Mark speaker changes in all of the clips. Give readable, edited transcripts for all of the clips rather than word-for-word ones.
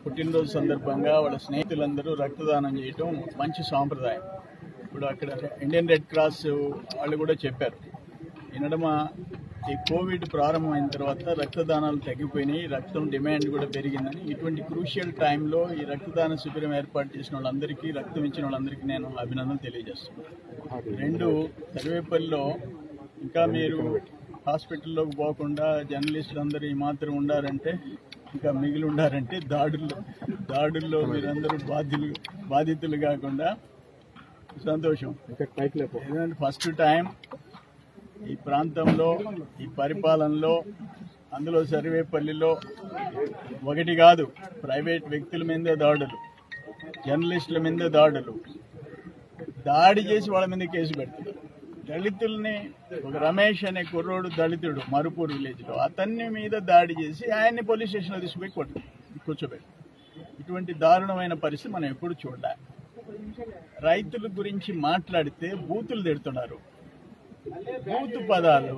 Speaker 1: పుట్టినరోజు సందర్భంగా వాళ్ళ స్నేహితులందరూ రక్తదానం చేయటం మంచి సాంప్రదాయం. ఇప్పుడు అక్కడ ఇండియన్ రెడ్ క్రాస్ వాళ్ళు కూడా చెప్పారు, ఈ నడుమ ఈ కోవిడ్ ప్రారంభమైన తర్వాత రక్తదానాలు తగ్గిపోయినాయి, రక్తం డిమాండ్ కూడా పెరిగిందని. ఇటువంటి క్రూషియల్ టైంలో ఈ రక్తదాన శిబిరం ఏర్పాటు చేసిన వాళ్ళందరికీ, రక్తం ఇచ్చిన వాళ్ళందరికీ నేను అభినందనలు తెలియజేస్తున్నాను. రెండు, సర్వేపల్లిలో ఇంకా మీరు హాస్పిటల్లోకి పోకుండా జర్నలిస్టులు అందరూ ఈ మాత్రం ఉండారంటే, ఇంకా మిగిలి ఉండారంటే దాడుల్లో మీరందరూ బాధితులు కాకుండా సంతోషం. ఎందుకంటే ఫస్ట్ టైం ఈ ప్రాంతంలో, ఈ పరిపాలనలో, అందులో సర్వేపల్లిలో ఒకటి కాదు, ప్రైవేట్ వ్యక్తుల మీదే దాడులు, జర్నలిస్టుల మీద దాడి చేసి వాళ్ళ మీద కేసు పెడుతున్నారు. దళితుల్ని, ఒక రమేష్ అనే కుర్రోడు దళితుడు మరుపూర్ విలేజ్లో, అతన్ని మీద దాడి చేసి ఆయన్ని పోలీస్ స్టేషన్లో తీసుకుపోయి కూర్చోబెట్టి, ఇటువంటి దారుణమైన పరిస్థితి మనం ఎప్పుడు చూడాలి. రైతుల గురించి మాట్లాడితే బూతులు తిడుతున్నారు, బూతు పదాలు.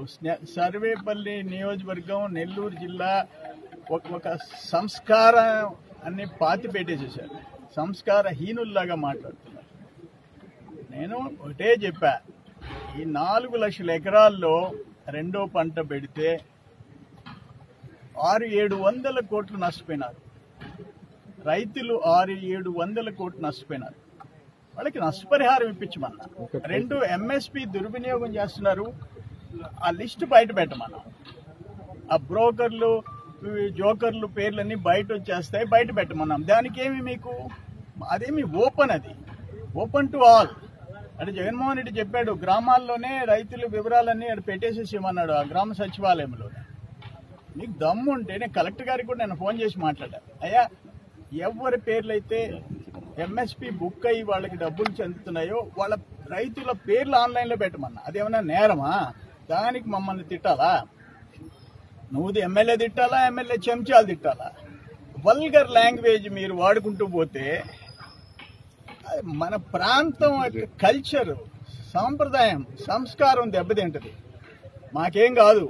Speaker 1: సర్వేపల్లి నియోజకవర్గం, నెల్లూరు జిల్లా ఒక సంస్కారం అన్ని పాతి పెట్టేసేసారు, సంస్కారహీనుల్లాగా మాట్లాడుతున్నారు. నేను ఒకటే చెప్పా, ఈ 4 లక్షల ఎకరాల్లో రెండో పంట పెడితే 600-700 కోట్లు నష్టపోయినారు రైతులు. 600-700 కోట్లు నష్టపోయినారు. వాళ్ళకి నష్టపరిహారం ఇప్పించమన్నా. రెండు, ఎంఎస్పీ దుర్వినియోగం చేస్తున్నారు, ఆ లిస్టు బయట పెట్టమన్నా. ఆ బ్రోకర్లు, జోకర్లు పేర్లన్నీ బయట వచ్చేస్తాయి, బయట పెట్టమన్నాం. దానికేమి మీకు అదేమి ఓపెన్, అది ఓపెన్ టు ఆల్. అంటే జగన్మోహన్ రెడ్డి చెప్పాడు, గ్రామాల్లోనే రైతుల వివరాలన్నీ అక్కడ పెట్టేసేసి ఇవ్వమన్నాడు, ఆ గ్రామ సచివాలయంలోనే. నీకు దమ్ము ఉంటే నేను కలెక్టర్ గారికి కూడా నేను ఫోన్ చేసి మాట్లాడాను, అయ్యా ఎవరి పేర్లైతే ఎంఎస్పీ బుక్ అయ్యి వాళ్ళకి డబ్బులు చెందుతున్నాయో వాళ్ళ రైతుల పేర్లు ఆన్లైన్లో పెట్టమన్నా. అదేమన్నా నేరమా? దానికి మమ్మల్ని తిట్టాలా? నువ్వు ఎమ్మెల్యే తిట్టాలా, ఎమ్మెల్యే చెంచాలు తిట్టాలా? వల్గర్ లాంగ్వేజ్ మీరు వాడుకుంటూ పోతే మన ప్రాంతం కల్చర్, సాంప్రదాయం, సంస్కారం దెబ్బతింటది. మాకేం కాదు.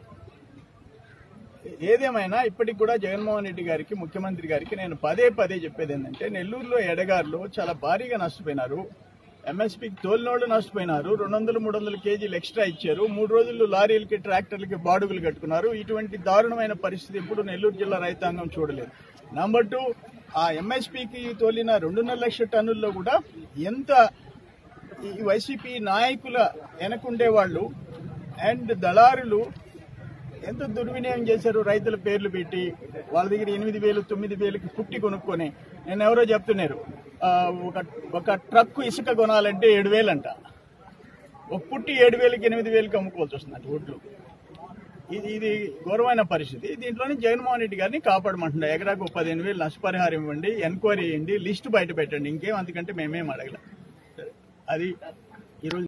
Speaker 1: ఏదేమైనా ఇప్పటికి కూడా జగన్మోహన్ రెడ్డి గారికి, ముఖ్యమంత్రి గారికి నేను పదే చెప్పేది ఏంటంటే, నెల్లూరులో ఎడగారులో చాలా భారీగా నష్టపోయినారు. ఎంఎస్పీకి తోలినోళ్ళు నష్టపోయినారు. 200-300 కేజీలు ఎక్స్ట్రా ఇచ్చారు. 3 రోజులు లారీలకి, ట్రాక్టర్లకి బాడుగులు కట్టుకున్నారు. ఇటువంటి దారుణమైన పరిస్థితి ఇప్పుడు నెల్లూరు జిల్లా రైతాంగం చూడలేదు. నెంబర్ 2, ఆ ఎంఎస్పీకి తోలిన 2.5 లక్షల టన్నుల్లో కూడా ఎంత ఈ వైసీపీ నాయకుల వెనకుండే వాళ్ళు అండ్ దళారులు ఎంత దుర్వినియోగం చేశారు. రైతుల పేర్లు పెట్టి వాళ్ళ దగ్గర 8,000-9,000కి పుట్టి కొనుక్కొని, నేను ఎవరో చెప్తున్నారు, ఒక ట్రక్కు ఇసుక కొనాలంటే 7,000 అంట. ఒక పుట్టి 7,000-8,000కి అమ్ముకోవాల్సి వస్తుంది ఒడ్లు. ఇది ఘోరమైన పరిస్థితి. దీంట్లోనే జగన్మోహన్ రెడ్డి గారిని కాపాడమంటున్నా. ఎకరాకు 15,000 నష్టపరిహారం ఇవ్వండి, ఎంక్వైరీ చేయండి, లిస్టు బయట పెట్టండి. ఇంకేం అంతకంటే మేమేం అడగల. అది ఈరోజు